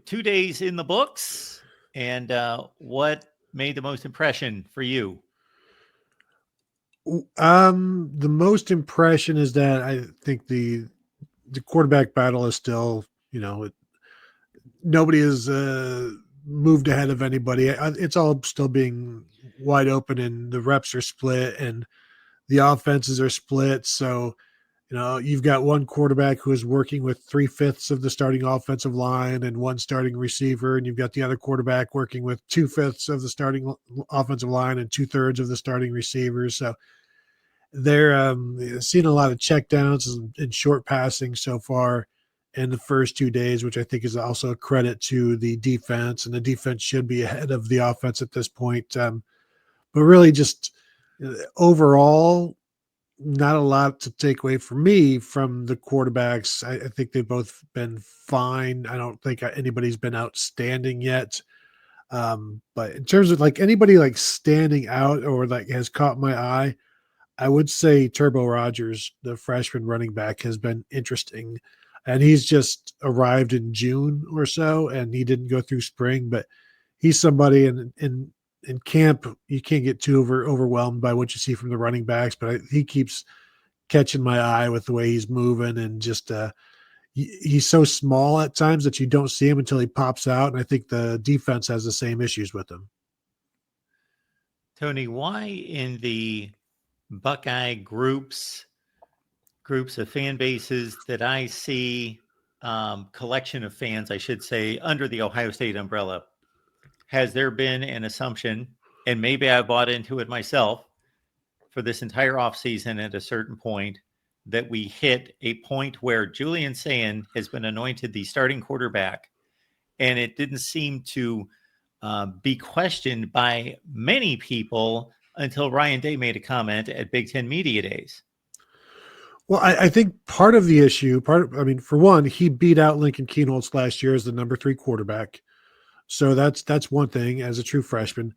2 days in the books, and what made the most impression for you? The most impression is that I think the quarterback battle is still, nobody has moved ahead of anybody. It's all still being wide open, and the reps are split, and the offenses are split. So, you've got one quarterback who is working with 3/5 of the starting offensive line and one starting receiver, and you've got the other quarterback working with 2/5 of the starting offensive line and 2/3 of the starting receivers. So they're seeing a lot of checkdowns and short passing so far in the first 2 days, which I think is also a credit to the defense, and the defense should be ahead of the offense at this point. But really, just overall, not a lot to take away for me from the quarterbacks. I think they've both been fine. I don't think anybody's been outstanding yet. But in terms of like anybody like standing out or like has caught my eye, I would say Turbo Rogers, the freshman running back, has been interesting. And he's just arrived in June or so, and he didn't go through spring, but he's somebody in camp. You can't get too overwhelmed by what you see from the running backs, but he keeps catching my eye with the way he's moving, and just he's so small at times that you don't see him until he pops out. And I think the defense has the same issues with him. Tony, why in the Buckeye groups of fan bases that I see, collection of fans, I should say, under the Ohio State umbrella, has there been an assumption, and maybe I bought into it myself, for this entire offseason at a certain point, that we hit a point where Julian Sayin has been anointed the starting quarterback, and it didn't seem to be questioned by many people until Ryan Day made a comment at Big Ten Media Days. Well, I think part of the issue, for one, he beat out Lincoln Kienholz last year as the number 3 quarterback. So that's one thing as a true freshman.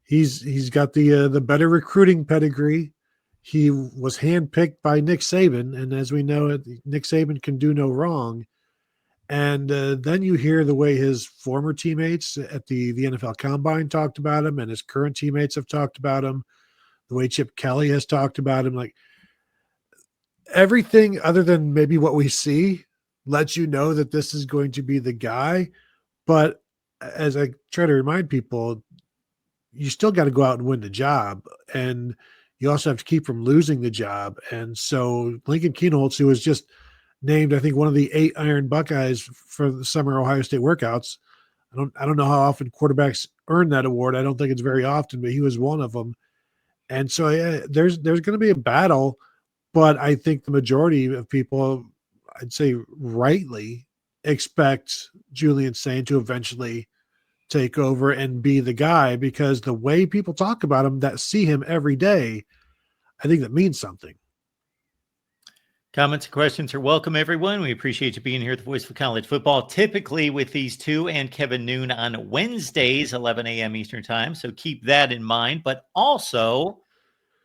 He's got the better recruiting pedigree. He was handpicked by Nick Saban, and as we know, Nick Saban can do no wrong. And then you hear the way his former teammates at the NFL Combine talked about him, and his current teammates have talked about him, the way Chip Kelly has talked about him. Like, everything other than maybe what we see lets you know that this is going to be the guy. But as I try to remind people, you still got to go out and win the job, and you also have to keep from losing the job. And so Lincoln Kienholz, who was just named, I think, one of the 8 Iron Buckeyes for the summer Ohio State workouts. I don't know how often quarterbacks earn that award. I don't think it's very often, but he was one of them. And so there's going to be a battle, but I think the majority of people, I'd say rightly, expect Julian Sayin to eventually take over and be the guy, because the way people talk about him that see him every day, I think that means something. Comments and questions are welcome, everyone. We appreciate you being here at the Voice for College Football, typically with these two and Kevin Noon on Wednesdays, 11 a.m. Eastern Time. So keep that in mind. But also,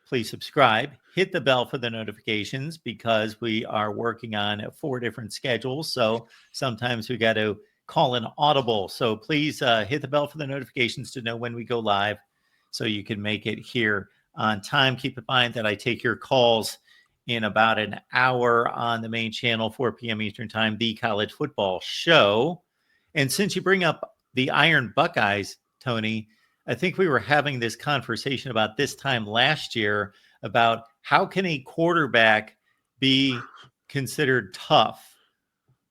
please subscribe, hit the bell for the notifications, because we are working on 4 different schedules. So sometimes we got to call an audible. So please hit the bell for the notifications to know when we go live, so you can make it here on time. Keep in mind that I take your calls in about an hour on the main channel, 4 p.m. Eastern Time, the College Football Show. And since you bring up the Iron Buckeyes, Tony, I think we were having this conversation about this time last year about how can a quarterback be considered tough?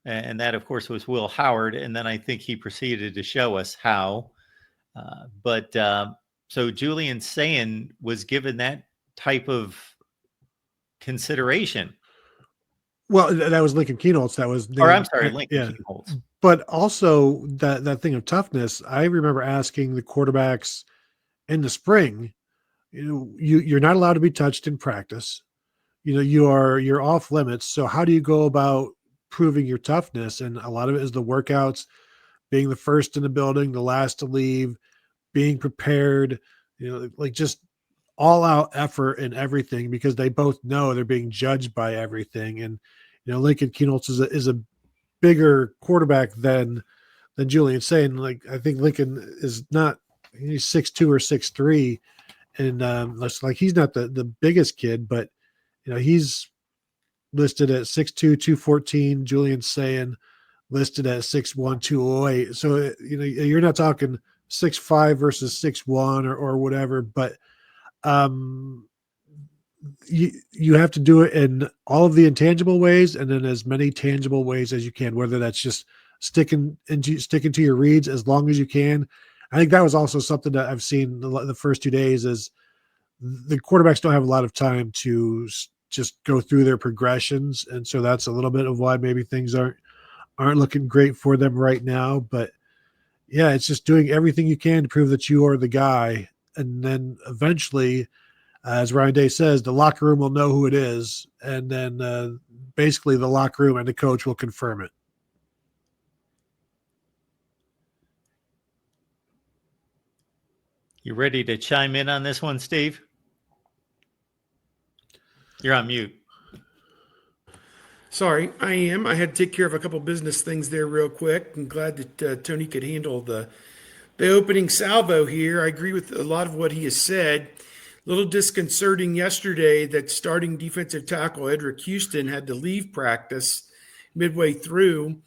And that, of course, was Will Howard. And then I think he proceeded to show us how. So Julian Sayin was given that type of consideration. Well, that was Lincoln Kienholz. That was Lincoln Kienholz. But also that thing of toughness. I remember asking the quarterbacks in the spring, you're not allowed to be touched in practice. You're off limits. So how do you go about proving your toughness? And a lot of it is the workouts, being the first in the building, the last to leave, being prepared, like just all out effort and everything, because they both know they're being judged by everything. And, Lincoln Kienholz is a bigger quarterback than than Julian saying. Like I think Lincoln is not he's 6'2" or 6'3", and like he's not the biggest kid, but he's listed at 6'2", 214. Julian's saying listed at 6'1", 208. So you're not talking 6'5" versus 6'1" or whatever, but you have to do it in all of the intangible ways and then as many tangible ways as you can, whether that's just sticking to your reads as long as you can. I think that was also something that I've seen the first 2 days is the quarterbacks don't have a lot of time to just go through their progressions. And so that's a little bit of why maybe things aren't looking great for them right now. But yeah, it's just doing everything you can to prove that you are the guy. And then eventually, as Ryan Day says, the locker room will know who it is. And then basically the locker room and the coach will confirm it. You ready to chime in on this one, Steve? You're on mute. Sorry, I am. I had to take care of a couple business things there real quick. I'm glad that Tony could handle the opening salvo here. I agree with a lot of what he has said. A little disconcerting yesterday that starting defensive tackle Edric Houston had to leave practice midway through.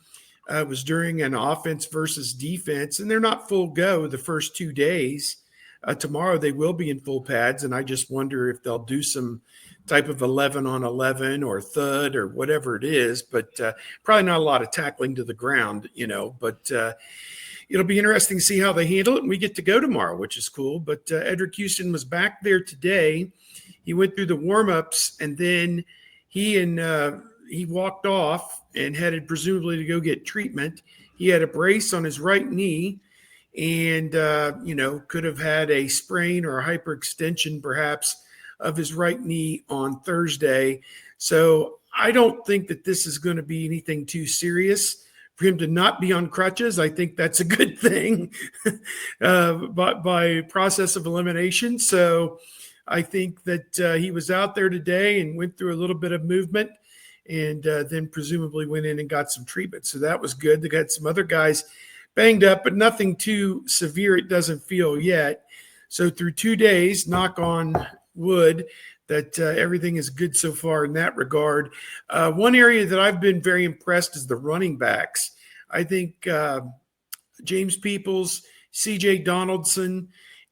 It was during an offense versus defense, and they're not full go the first 2 days. Tomorrow they will be in full pads, and I just wonder if they'll do some type of 11 on 11 or thud or whatever it is, but probably not a lot of tackling to the ground, but it'll be interesting to see how they handle it, and we get to go tomorrow, which is cool. But Edric Houston was back there today. He went through the warm-ups, and then he walked off and headed presumably to go get treatment. He had a brace on his right knee, and could have had a sprain or a hyperextension perhaps of his right knee on Thursday. So I don't think that this is going to be anything too serious. For him to not be on crutches, I think that's a good thing by process of elimination. So I think that he was out there today and went through a little bit of movement and then presumably went in and got some treatment. So that was good. They got some other guys banged up, but nothing too severe, it doesn't feel yet. So through 2 days, knock on wood, that everything is good so far in that regard. One area that I've been very impressed is the running backs. I think James Peoples, C.J. Donaldson,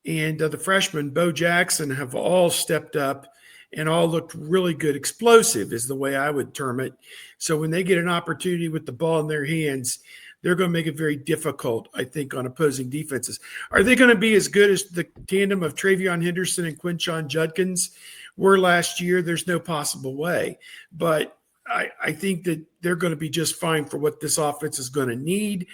and the freshman Bo Jackson have all stepped up and all looked really good. Explosive is the way I would term it. So when they get an opportunity with the ball in their hands, they're going to make it very difficult, I think, on opposing defenses. Are they going to be as good as the tandem of Travion Henderson and Quinshon Judkins were last year? There's no possible way. But I think that they're going to be just fine for what this offense is going to need.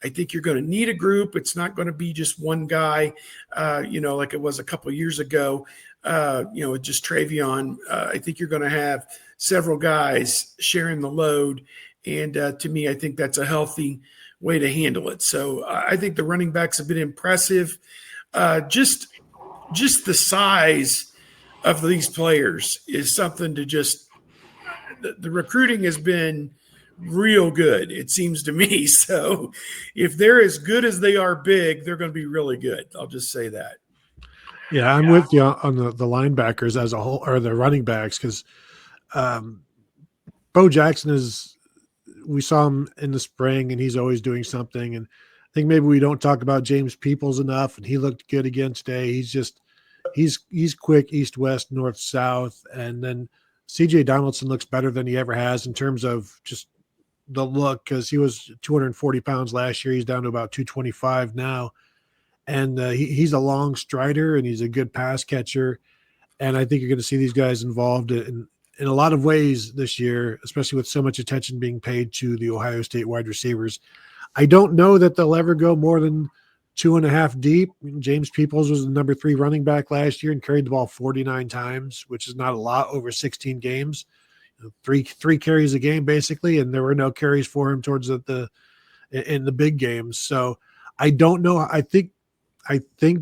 I think you're going to need a group. It's not going to be just one guy, like it was a couple of years ago, just Travion. I think you're going to have several guys sharing the load. And to me, I think that's a healthy way to handle it. So I think the running backs have been impressive. Just the size of these players is something to just – the recruiting has been real good, it seems to me. So if they're as good as they are big, they're going to be really good. I'll just say that. Yeah, I'm with you on the linebackers as a whole, or the running backs, because Bo Jackson is – we saw him in the spring, and he's always doing something. And I think maybe we don't talk about James Peoples enough, and he looked good again today. He's quick, east, west, north, south. And then C.J. Donaldson looks better than he ever has in terms of just the look, because he was 240 pounds last year. He's down to about 225 now. And he's a long strider, and he's a good pass catcher. And I think you're going to see these guys involved in a lot of ways this year, especially with so much attention being paid to the Ohio State wide receivers. I don't know that they'll ever go more than 2.5 deep. James Peoples was the number 3 running back last year and carried the ball 49 times, which is not a lot over 16 games. Three carries a game basically, and there were no carries for him towards in the big games. So I don't know. I think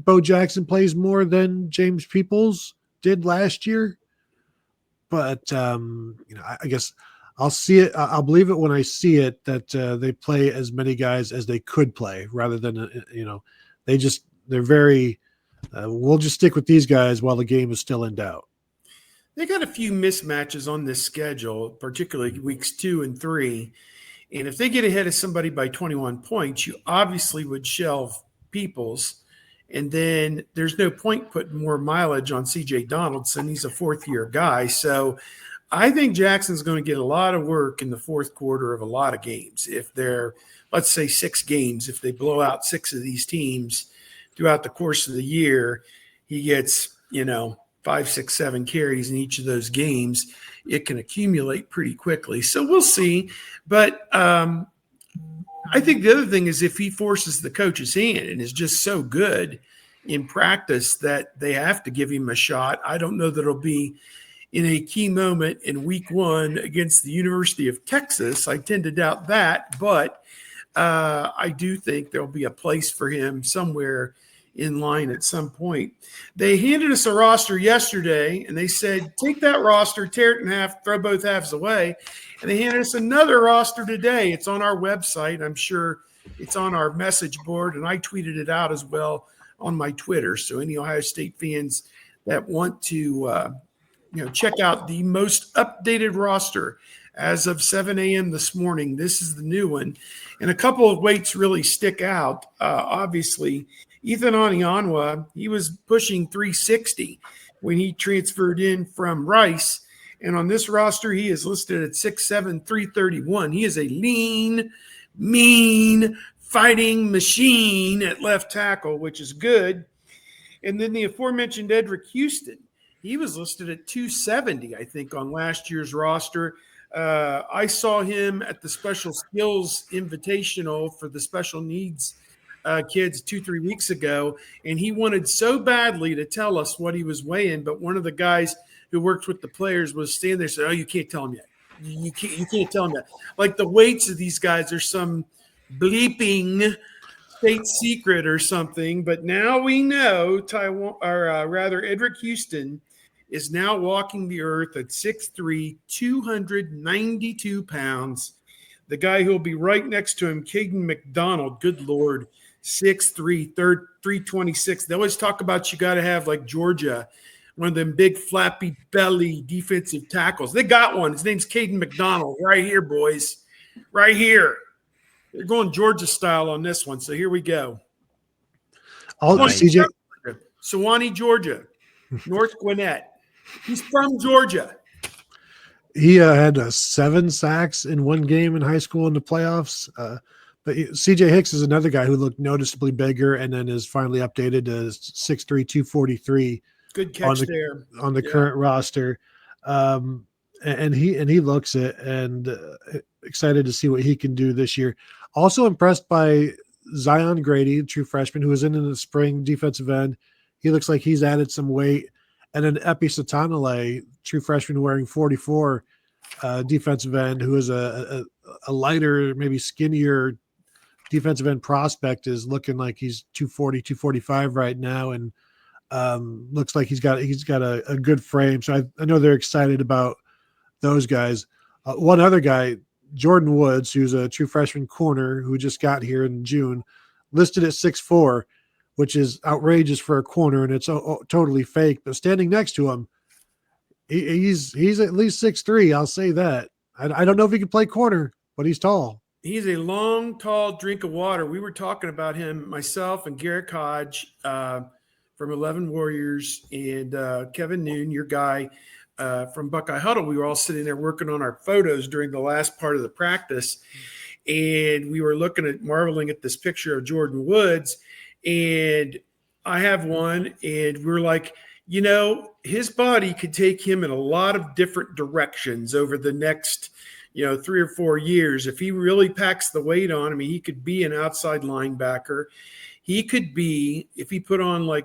Bo Jackson plays more than James Peoples did last year. But I guess I'll see it. I'll believe it when I see it that they play as many guys as they could play, rather than they're very. We'll just stick with these guys while the game is still in doubt. They got a few mismatches on this schedule, particularly weeks 2 and 3. And if they get ahead of somebody by 21 points, you obviously would shelve Peoples. And then there's no point putting more mileage on C.J. Donaldson. He's a fourth-year guy. So I think Jackson's going to get a lot of work in the fourth quarter of a lot of games. If they're, let's say, 6 games, if they blow out 6 of these teams throughout the course of the year, he gets, 5, 6, 7 carries in each of those games. It can accumulate pretty quickly. So we'll see. But I think the other thing is if he forces the coach's hand and is just so good in practice that they have to give him a shot, I don't know that it'll be in a key moment in week 1 against the University of Texas. I tend to doubt that, but I do think there'll be a place for him somewhere in line at some point. They handed us a roster yesterday, and they said, take that roster, tear it in half, throw both halves away. And they handed us another roster today. It's on our website. I'm sure it's on our message board, and I tweeted it out as well on my Twitter. So any Ohio State fans that want to check out the most updated roster as of 7 a.m. this morning, this is the new one. And a couple of weights really stick out. Obviously, Ethan Anianwa, he was pushing 360 when he transferred in from Rice. And on this roster, he is listed at 6'7", 331. He is a lean, mean, fighting machine at left tackle, which is good. And then the aforementioned Edric Houston, he was listed at 270, I think, on last year's roster. I saw him at the Special Skills Invitational for the special needs kids 2-3 weeks ago, and he wanted so badly to tell us what he was weighing, but one of the guys who worked with the players was standing there and said, "Oh, you can't tell him yet. You can't tell him yet." Like the weights of these guys are some bleeping state secret or something. But now we know Edric Houston is now walking the earth at 6'3", 292 pounds. The guy who will be right next to him, Caden McDonald, good Lord, 6'3", 326. They always talk about you got to have, like Georgia, one of them big flappy belly defensive tackles. They got one. His name's Caden McDonald right here, boys. Right here. They're going Georgia style on this one, so here we go. CJ. Sewanee, Georgia. North Gwinnett. He's from Georgia. He had 7 sacks in one game in high school in the playoffs. But CJ Hicks is another guy who looked noticeably bigger and then is finally updated to 6'3", 243. Good catch on the current roster. And he looks it, and excited to see what he can do this year. Also impressed by Zion Grady, true freshman, who was in the spring, defensive end. He looks like he's added some weight. And then Epi Satanale, true freshman wearing 44, defensive end, who is a lighter, maybe skinnier defensive end prospect, is looking like he's 240, 245 right now, and looks like he's got a good frame. So I know they're excited about those guys. One other guy, Jordan Woods, who's a true freshman corner who just got here in June, listed at 6'4", which is outrageous for a corner, and it's totally fake. But standing next to him, he's at least 6'3". I'll say that. I don't know if he can play corner, but he's tall. He's a long, tall drink of water. We were talking about him, myself and Garrett Hodge from 11 Warriors, and Kevin Noon, your guy from Buckeye Huddle. We were all sitting there working on our photos during the last part of the practice, and we were marveling at this picture of Jordan Woods. And I have one, and we're like, his body could take him in a lot of different directions over the next, 3 or 4 years. If he really packs the weight on him, he could be an outside linebacker. He could be, if he put on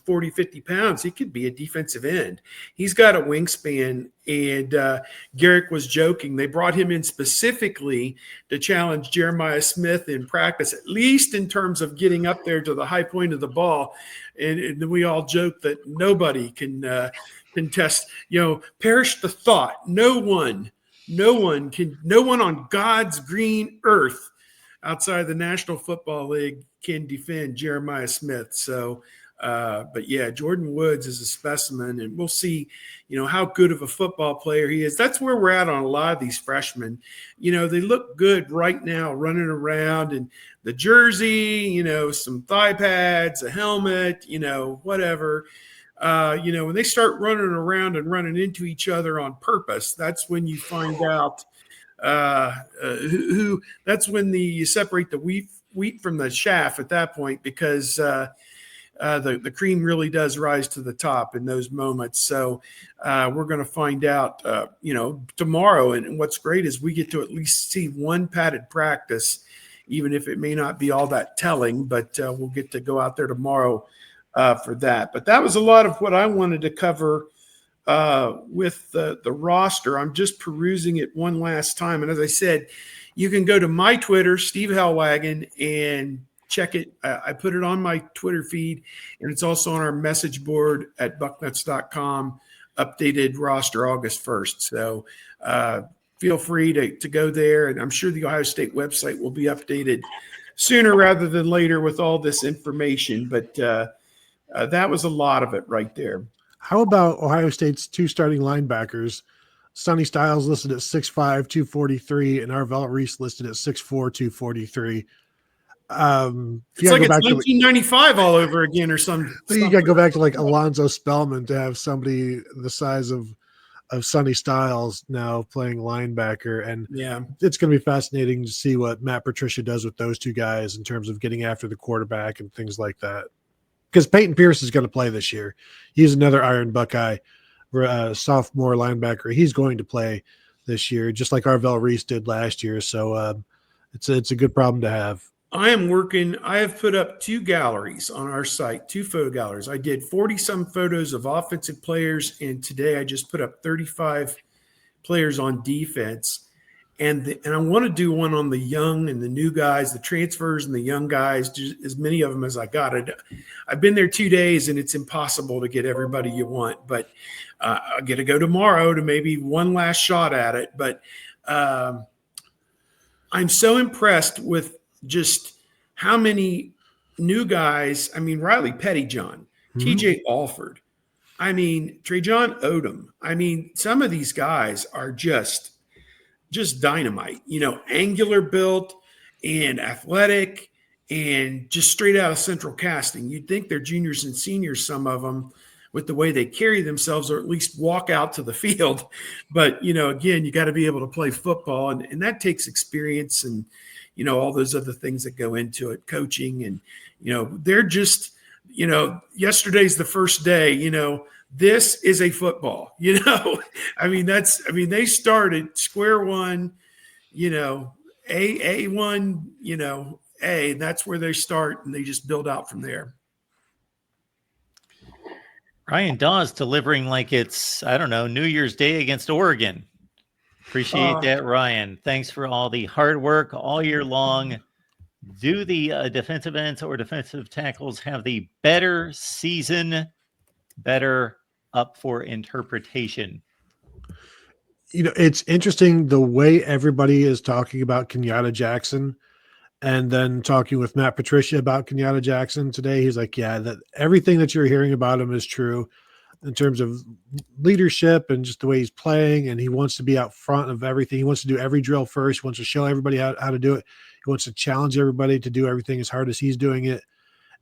40, 50 pounds, he could be a defensive end. He's got a wingspan, and Garrick was joking. They brought him in specifically to challenge Jeremiah Smith in practice, at least in terms of getting up there to the high point of the ball. And we all joke that nobody can test, perish the thought. No one no one on God's green earth outside of the National Football League can defend Jeremiah Smith. So, but yeah, Jordan Woods is a specimen, and we'll see, how good of a football player he is. That's where we're at on a lot of these freshmen. They look good right now running around, and the jersey, some thigh pads, a helmet, whatever. When they start running around and running into each other on purpose, that's when you find out who. That's when you separate the wheat from the chaff at that point, because the cream really does rise to the top in those moments. So we're going to find out, tomorrow. And what's great is we get to at least see one padded practice, even if it may not be all that telling. But we'll get to go out there tomorrow for that. But that was a lot of what I wanted to cover with the roster. I'm just perusing it one last time. And as I said, you can go to my Twitter, Steve Hellwagon, and check it. I put it on my Twitter feed, and it's also on our message board at bucknuts.com, updated roster August 1st. So feel free to go there. And I'm sure the Ohio State website will be updated sooner rather than later with all this information. But that was a lot of it right there. How about Ohio State's two starting linebackers? Sonny Styles listed at 6'5", 243, and Arvell Reese listed at 6'4", 243. It's like it's 1995 all over again or something. You got to go back to like Alonzo Spellman to have somebody the size of Sonny Styles now playing linebacker. And yeah, it's going to be fascinating to see what Matt Patricia does with those two guys in terms of getting after the quarterback and things like that. Because Peyton Pierce is going to play this year. He's another Iron Buckeye, sophomore linebacker. He's going to play this year, just like Arvell Reese did last year. So it's a good problem to have. I have put up 2 galleries on our site, 2 photo galleries. I did 40-some photos of offensive players, and today I just put up 35 players on defense. And I want to do one on the young and the new guys, the transfers and the young guys, just as many of them as I got. I've been there 2 days, and it's impossible to get everybody you want. But I'll get to go tomorrow to maybe one last shot at it. But I'm so impressed with just how many new guys. I mean, Riley Pettyjohn, TJ Alford. I mean, Trajan Odom. I mean, some of these guys are just dynamite, angular built and athletic and just straight out of central casting. You'd think they're juniors and seniors, some of them, with the way they carry themselves, or at least walk out to the field. But, again, you got to be able to play football, and that takes experience and, all those other things that go into it, coaching. And, they're just, yesterday's the first day, this is a football, they started square one, A1, and that's where they start, and they just build out from there. Ryan Dawes delivering like it's, I don't know, New Year's Day against Oregon. Appreciate that, Ryan. Thanks for all the hard work all year long. Do the defensive ends or defensive tackles have the better season, better up for interpretation? It's interesting the way everybody is talking about Kenyatta Jackson, and then talking with Matt Patricia about Kenyatta Jackson today. He's like, yeah, that everything that you're hearing about him is true in terms of leadership and just the way he's playing. And he wants to be out front of everything. He wants to do every drill first. He wants to show everybody how to do it. He wants to challenge everybody to do everything as hard as he's doing it.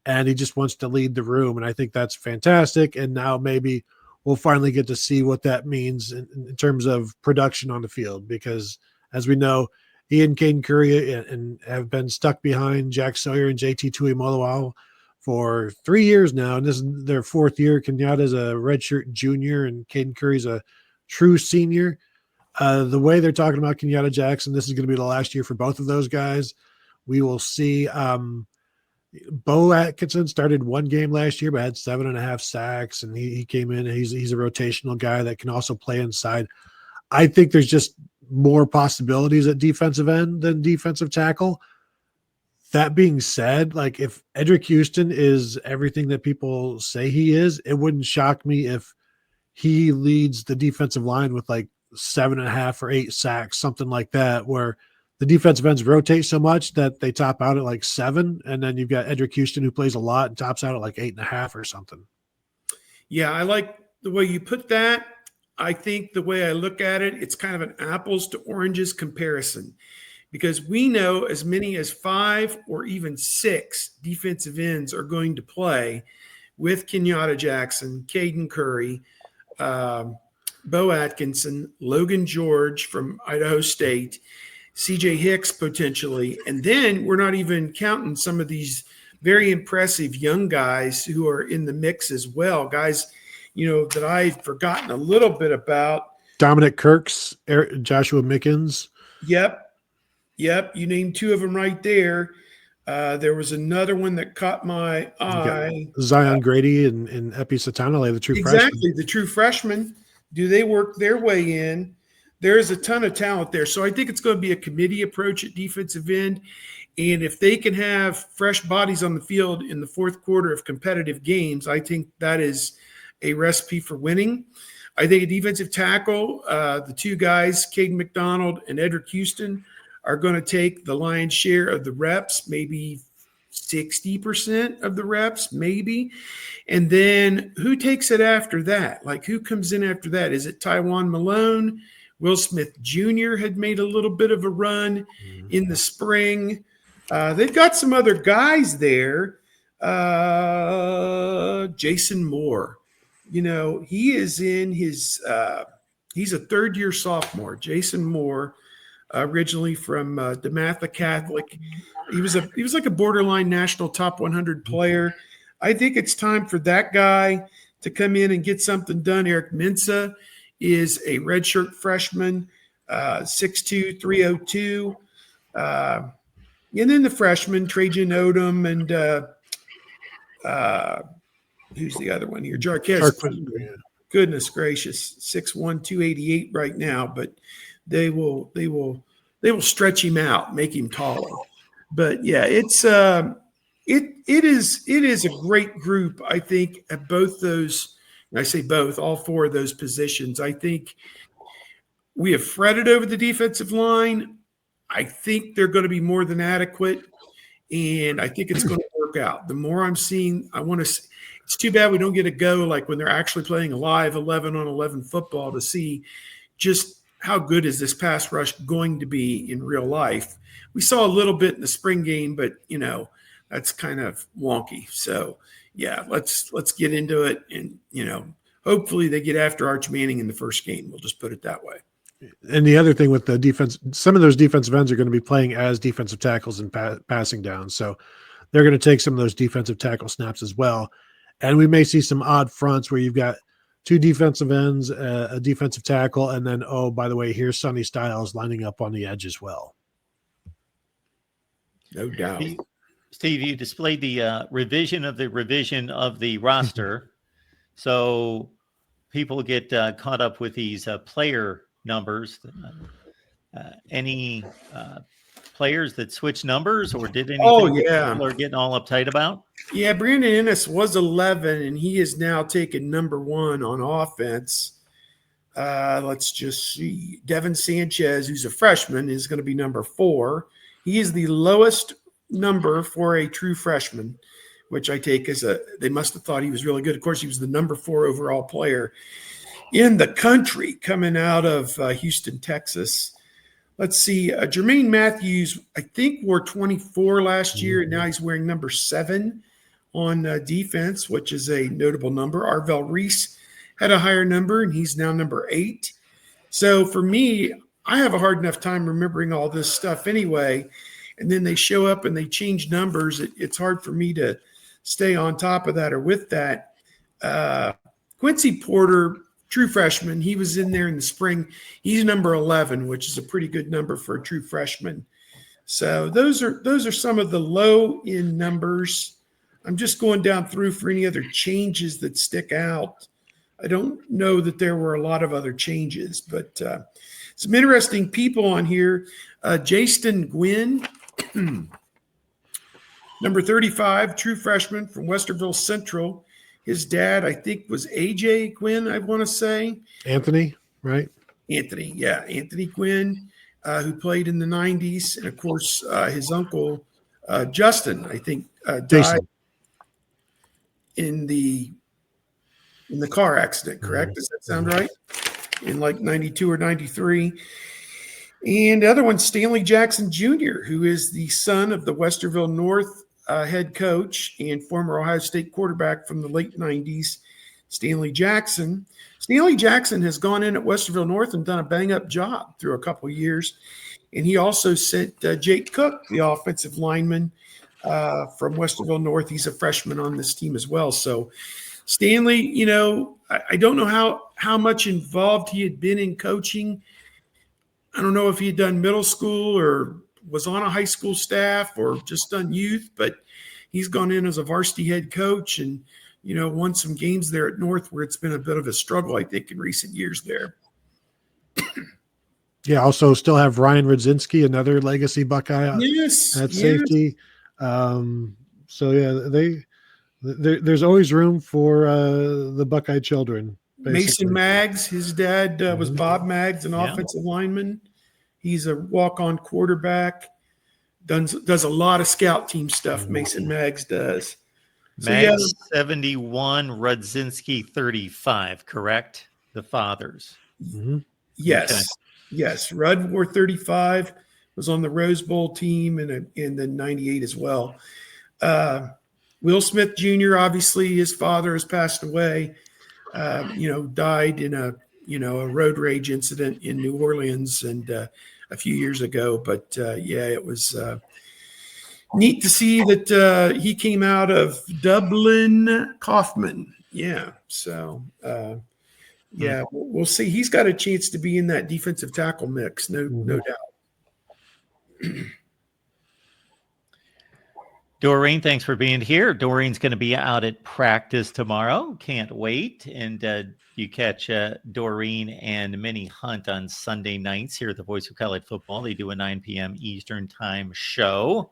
And he just wants to lead the room. And I think that's fantastic. And now maybe we'll finally get to see what that means in terms of production on the field, because as we know, he and Caden Curry and have been stuck behind Jack Sawyer and JT Tuimoloau for 3 years now. And this is their 4th year. Kenyatta's a redshirt junior and Caden Curry's a true senior. The way they're talking about Kenyatta Jackson, this is going to be the last year for both of those guys. We will see. Bo Atkinson started 1 game last year, but had 7.5 sacks, and he came in. And he's a rotational guy that can also play inside. I think there's just more possibilities at defensive end than defensive tackle. That being said, like if Edric Houston is everything that people say he is, it wouldn't shock me if he leads the defensive line with like 7.5 or 8 sacks, something like that, where the defensive ends rotate so much that they top out at like 7. And then you've got Edric Houston, who plays a lot and tops out at like 8.5 or something. Yeah, I like the way you put that. I think the way I look at it, it's kind of an apples to oranges comparison, because we know as many as 5 or even 6 defensive ends are going to play with Kenyatta Jackson, Caden Curry, Bo Atkinson, Logan George from Idaho State, CJ Hicks potentially. And then we're not even counting some of these very impressive young guys who are in the mix as well. Guys, that I've forgotten a little bit about. Dominic Kirks, Joshua Mickens. Yep. You named 2 of them right there. There was another one that caught my eye. Zion Grady and Epi Satanale, the true freshman. Exactly, the true freshman. Do they work their way in? There's a ton of talent there. So I think it's going to be a committee approach at defensive end. And if they can have fresh bodies on the field in the fourth quarter of competitive games, I think that is a recipe for winning. I think a defensive tackle, the 2 guys, Caden McDonald and Edric Houston, are going to take the lion's share of the reps, maybe 60% of the reps, maybe. And then who takes it after that? Like, who comes in after that? Is it Tywan Malone? Will Smith Jr. had made a little bit of a run in the spring. They've got some other guys there. Jason Moore. He is in his he's a third-year sophomore. Jason Moore, originally from DeMatha Catholic. He was like a borderline national top 100 player. I think it's time for that guy to come in and get something done. Eric Mensah is a redshirt freshman, 6'2", 302. And then the freshman, Trajan Odom, and who's the other one here? Jarquez. Goodness gracious, 6'1", 288 right now, but they will stretch him out, make him taller. But yeah, it's it is a great group. I think at both those, and I say both, all 4 of those positions. I think we have fretted over the defensive line. I think they're going to be more than adequate, and I think it's going to work out. The more I'm seeing, it's too bad we don't get a go like when they're actually playing a live 11-on-11 football to see just how good is this pass rush going to be in real life. We saw a little bit in the spring game, but that's kind of wonky. So yeah, let's get into it, and hopefully they get after Arch Manning in the first game. We'll just put it that way. And the other thing with the defense, some of those defensive ends are going to be playing as defensive tackles and passing down. So they're going to take some of those defensive tackle snaps as well. And we may see some odd fronts where you've got 2 defensive ends, a defensive tackle, and then, oh, by the way, here's Sonny Styles lining up on the edge as well. No doubt. Steve, you displayed the revision of the roster. So people get caught up with these player numbers. Any players that switch numbers, or did anything that people are getting all uptight about? Yeah, Brandon Ennis was 11, and he is now taken number 1 on offense. Let's just see. Devin Sanchez, who's a freshman, is going to be number 4. He is the lowest number for a true freshman, which I take as they must have thought he was really good. Of course, he was the number 4 overall player in the country coming out of Houston, Texas. Let's see. Jermaine Matthews, I think, wore 24 last year, and now he's wearing number 7 on defense, which is a notable number. Arvell Reese had a higher number, and he's now number 8. So for me, I have a hard enough time remembering all this stuff anyway, and then they show up and they change numbers. It's hard for me to stay on top of that or with that. Quincy Porter, true freshman, he was in there in the spring. He's number 11, which is a pretty good number for a true freshman. So those are some of the low end numbers. I'm just going down through for any other changes that stick out. I don't know that there were a lot of other changes, but some interesting people on here. Jaston Gwynn, number 35, true freshman from Westerville Central. His dad, I think, was AJ Gwynn, I want to say. Anthony, right? Anthony Quinn, who played in the 90s. And of course, his uncle, Justin, I think, died Jason. in the car accident, correct? Does that sound right? In like 92 or 93. And the other one, Stanley Jackson Jr., who is the son of the Westerville North head coach and former Ohio State quarterback from the late 90s, Stanley Jackson. Stanley Jackson has gone in at Westerville North and done a bang-up job through a couple of years. And he also sent Jake Cook, the offensive lineman from Westerville North. He's a freshman on this team as well. So Stanley, you know, I don't know how much involved he had been in coaching. I don't know if he had done middle school or was on a high school staff or just done youth, but he's gone in as a varsity head coach and, you know, won some games there at North where it's been a bit of a struggle, I think, in recent years there. Yeah, also still have Ryan Rudzinski, another legacy Buckeye at safety. So yeah, there's always room for the Buckeye children. Basically. Mason Maggs, his dad was Bob Maggs, an offensive lineman. He's a walk-on quarterback. Does a lot of scout team stuff. Mason Maggs does. Maggs 71, Rudzinski 35, correct? The fathers. Yes. Okay. Yes. Rudd wore 35, was on the Rose Bowl team in the 98 as well. Will Smith Jr., obviously his father has passed away, died in a road rage incident in New Orleans and a few years ago. But it was neat to see that he came out of Dublin Kaufman. Yeah. So, we'll see. He's got a chance to be in that defensive tackle mix, no doubt. Doreen, thanks for being here. Doreen's going to be out at practice tomorrow. Can't wait. And you catch Doreen and Minnie Hunt on Sunday nights here at the Voice of College Football. They do a 9 p.m. Eastern time show.